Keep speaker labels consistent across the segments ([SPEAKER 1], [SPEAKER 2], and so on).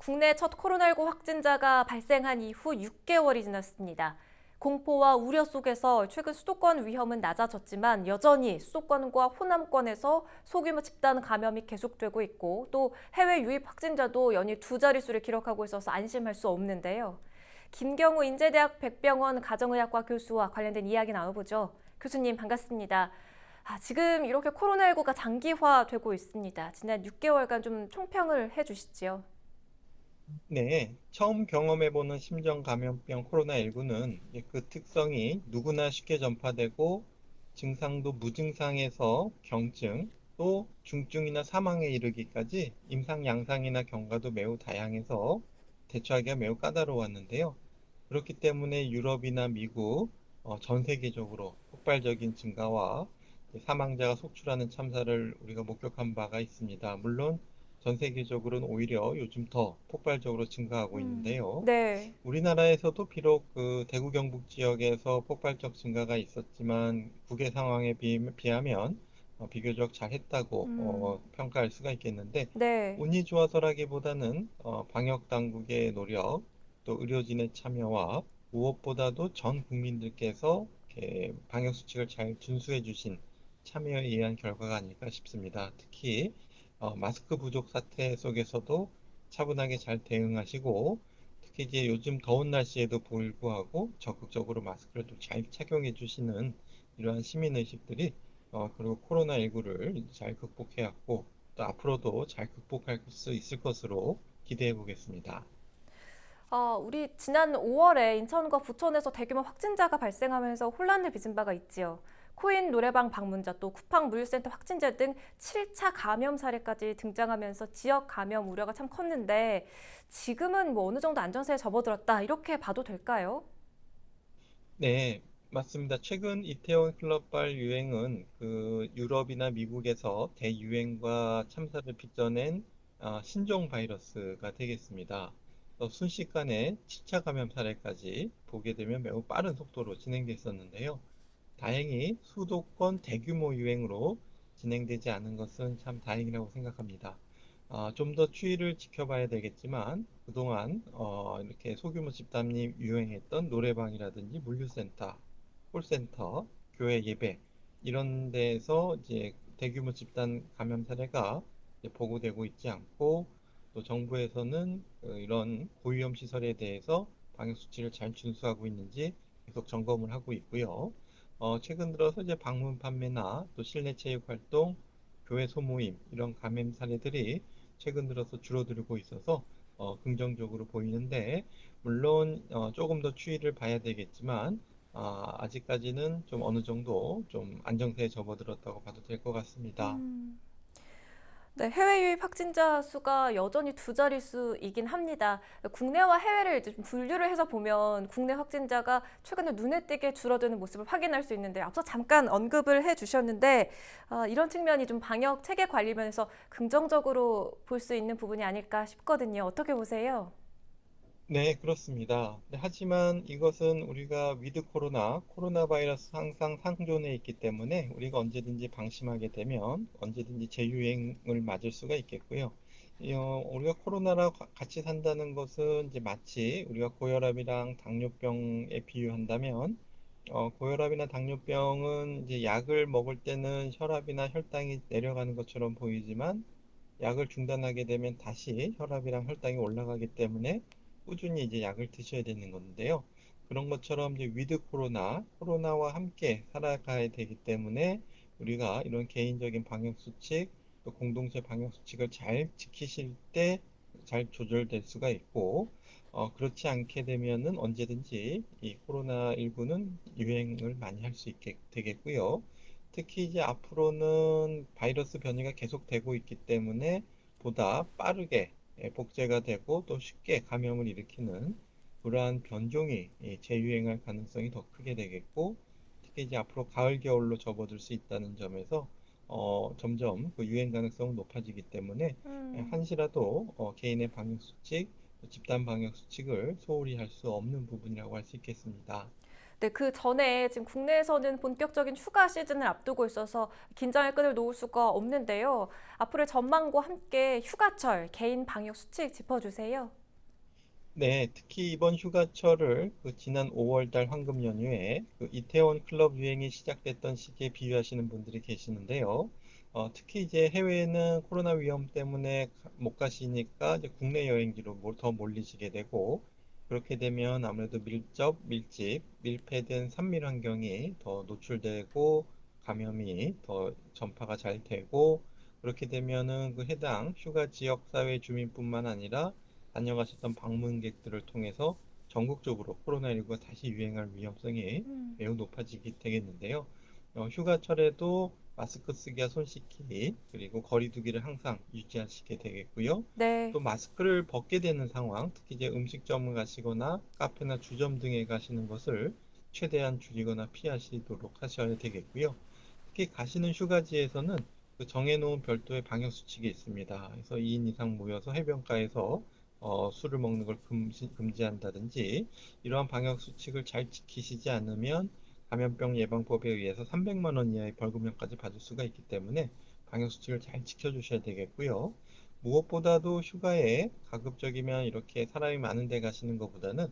[SPEAKER 1] 국내 첫 코로나19 확진자가 발생한 이후 6개월이 지났습니다. 공포와 우려 속에서 최근 수도권 위험은 낮아졌지만 여전히 수도권과 호남권에서 소규모 집단 감염이 계속되고 있고 또 해외 유입 확진자도 연일 두 자릿수를 기록하고 있어서 안심할 수 없는데요. 김경우 인제대학 백병원 가정의학과 교수와 관련된 이야기 나눠보죠. 교수님 반갑습니다. 지금 이렇게 코로나19가 장기화되고 있습니다. 지난 6개월간 좀 총평을 해주시지요.
[SPEAKER 2] 네, 처음 경험해보는 심정감염병 코로나19는 그 특성이 누구나 쉽게 전파되고 증상도 무증상에서 경증, 또 중증이나 사망에 이르기까지 임상 양상이나 경과도 매우 다양해서 대처하기가 매우 까다로웠는데요. 그렇기 때문에 유럽이나 미국, 전 세계적으로 폭발적인 증가와 사망자가 속출하는 참사를 우리가 목격한 바가 있습니다. 물론 전 세계적으로는 오히려 요즘 더 폭발적으로 증가하고 있는데요.
[SPEAKER 1] 네.
[SPEAKER 2] 우리나라에서도 비록 그 대구 경북 지역에서 폭발적 증가가 있었지만 국외 상황에 비하면 비교적 잘했다고
[SPEAKER 1] 음,
[SPEAKER 2] 평가할 수가 있겠는데
[SPEAKER 1] 네.
[SPEAKER 2] 운이 좋아서라기보다는 방역 당국의 노력, 또 의료진의 참여와 무엇보다도 전 국민들께서 이렇게 방역 수칙을 잘 준수해 주신 참여에 의한 결과가 아닐까 싶습니다. 특히 마스크 부족 사태 속에서도 차분하게 잘 대응하시고 특히 이제 요즘 더운 날씨에도 불구하고 적극적으로 마스크를 또 잘 착용해 주시는 이러한 시민 의식들이 그리고 코로나19를 잘 극복해 왔고 또 앞으로도 잘 극복할 수 있을 것으로 기대해 보겠습니다.
[SPEAKER 1] 우리 지난 5월에 인천과 부천에서 대규모 확진자가 발생하면서 혼란을 빚은 바가 있지요. 코인 노래방 방문자 또 쿠팡 물류센터 확진자 등 7차 감염 사례까지 등장하면서 지역 감염 우려가 참 컸는데 지금은 뭐 어느 정도 안정세에 접어들었다 이렇게 봐도 될까요?
[SPEAKER 2] 네, 맞습니다. 최근 이태원 클럽발 유행은 그 유럽이나 미국에서 대유행과 참사를 빚어낸 신종 바이러스가 되겠습니다. 순식간에 7차 감염 사례까지 보게 되면 매우 빠른 속도로 진행됐었는데요. 다행히 수도권 대규모 유행으로 진행되지 않은 것은 참 다행이라고 생각합니다. 좀 더 추이를 지켜봐야 되겠지만 그동안 이렇게 소규모 집단이 유행했던 노래방이라든지 물류센터, 콜센터, 교회 예배 이런 데에서 이제 대규모 집단 감염 사례가 이제 보고되고 있지 않고 또 정부에서는 이런 고위험 시설에 대해서 방역 수칙을 잘 준수하고 있는지 계속 점검을 하고 있고요. 최근 들어서 이제 방문 판매나 또 실내 체육 활동, 교회 소모임 이런 감염 사례들이 최근 들어서 줄어들고 있어서 긍정적으로 보이는데 물론 조금 더 추이를 봐야 되겠지만 아직까지는 좀 어느 정도 좀 안정세에 접어들었다고 봐도 될 것 같습니다.
[SPEAKER 1] 네, 해외 유입 확진자 수가 여전히 두 자릿수이긴 합니다. 국내와 해외를 이제 좀 분류를 해서 보면 국내 확진자가 최근에 눈에 띄게 줄어드는 모습을 확인할 수 있는데 앞서 잠깐 언급을 해 주셨는데 이런 측면이 좀 방역 체계 관리 면에서 긍정적으로 볼 수 있는 부분이 아닐까 싶거든요. 어떻게 보세요?
[SPEAKER 2] 네, 그렇습니다. 네, 하지만 이것은 우리가 위드 코로나 바이러스 항상 상존해 있기 때문에 우리가 언제든지 방심하게 되면 언제든지 재유행을 맞을 수가 있겠고요. 우리가 코로나랑 같이 산다는 것은 이제 마치 우리가 고혈압이랑 당뇨병에 비유한다면, 고혈압이나 당뇨병은 이제 약을 먹을 때는 혈압이나 혈당이 내려가는 것처럼 보이지만 약을 중단하게 되면 다시 혈압이랑 혈당이 올라가기 때문에 꾸준히 이제 약을 드셔야 되는 건데요. 그런 것처럼 이제 위드 코로나와 함께 살아가야 되기 때문에 우리가 이런 개인적인 방역 수칙, 또 공동체 방역 수칙을 잘 지키실 때 잘 조절될 수가 있고, 그렇지 않게 되면은 언제든지 이 코로나19는 유행을 많이 할 수 있게 되겠고요. 특히 이제 앞으로는 바이러스 변이가 계속되고 있기 때문에 보다 빠르게 복제가 되고 또 쉽게 감염을 일으키는 그러한 변종이 재유행할 가능성이 더 크게 되겠고 특히 이제 앞으로 가을 겨울로 접어들 수 있다는 점에서 점점 그 유행 가능성은 높아지기 때문에 한시라도 개인의 방역 수칙, 집단 방역 수칙을 소홀히 할 수 없는 부분이라고 할 수 있겠습니다.
[SPEAKER 1] 네, 그 전에 지금 국내에서는 본격적인 휴가 시즌을 앞두고 있어서 긴장의 끈을 놓을 수가 없는데요. 앞으로의 전망과 함께 휴가철 개인 방역 수칙 짚어주세요.
[SPEAKER 2] 네, 특히 이번 휴가철을 지난 5월 달 황금 연휴에 이태원 클럽 유행이 시작됐던 시기에 비유하시는 분들이 계시는데요. 특히 이제 해외에는 코로나 위험 때문에 못 가시니까 이제 국내 여행지로 더 몰리시게 되고, 그렇게 되면 아무래도 밀접, 밀집, 밀폐된 산밀 환경이 더 노출되고 감염이 더 전파가 잘 되고, 그렇게 되면은 그 해당 휴가 지역 사회 주민뿐만 아니라 다녀가셨던 방문객들을 통해서 전국적으로 코로나19가 다시 유행할 위험성이 매우 높아지게 되겠는데요. 휴가철에도 마스크 쓰기와 손 씻기, 그리고 거리 두기를 항상 유지하시게 되겠고요.
[SPEAKER 1] 네.
[SPEAKER 2] 또 마스크를 벗게 되는 상황, 특히 이제 음식점을 가시거나 카페나 주점 등에 가시는 것을 최대한 줄이거나 피하시도록 하셔야 되겠고요. 특히 가시는 휴가지에서는 정해놓은 별도의 방역 수칙이 있습니다. 그래서 2인 이상 모여서 해변가에서 술을 먹는 걸 금지한다든지 이러한 방역 수칙을 잘 지키시지 않으면 감염병 예방법에 의해서 300만 원 이하의 벌금형까지 받을 수가 있기 때문에 방역 수칙을 잘 지켜주셔야 되겠고요. 무엇보다도 휴가에 가급적이면 이렇게 사람이 많은 데 가시는 것보다는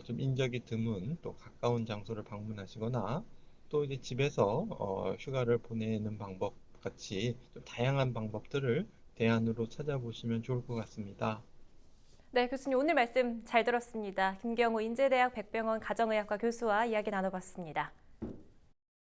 [SPEAKER 2] 좀 인적이 드문 또 가까운 장소를 방문하시거나 또 이제 집에서 휴가를 보내는 방법 같이 좀 다양한 방법들을 대안으로 찾아보시면 좋을 것 같습니다.
[SPEAKER 1] 네, 교수님 오늘 말씀 잘 들었습니다. 김경우 인제대학 백병원 가정의학과 교수와 이야기 나눠봤습니다.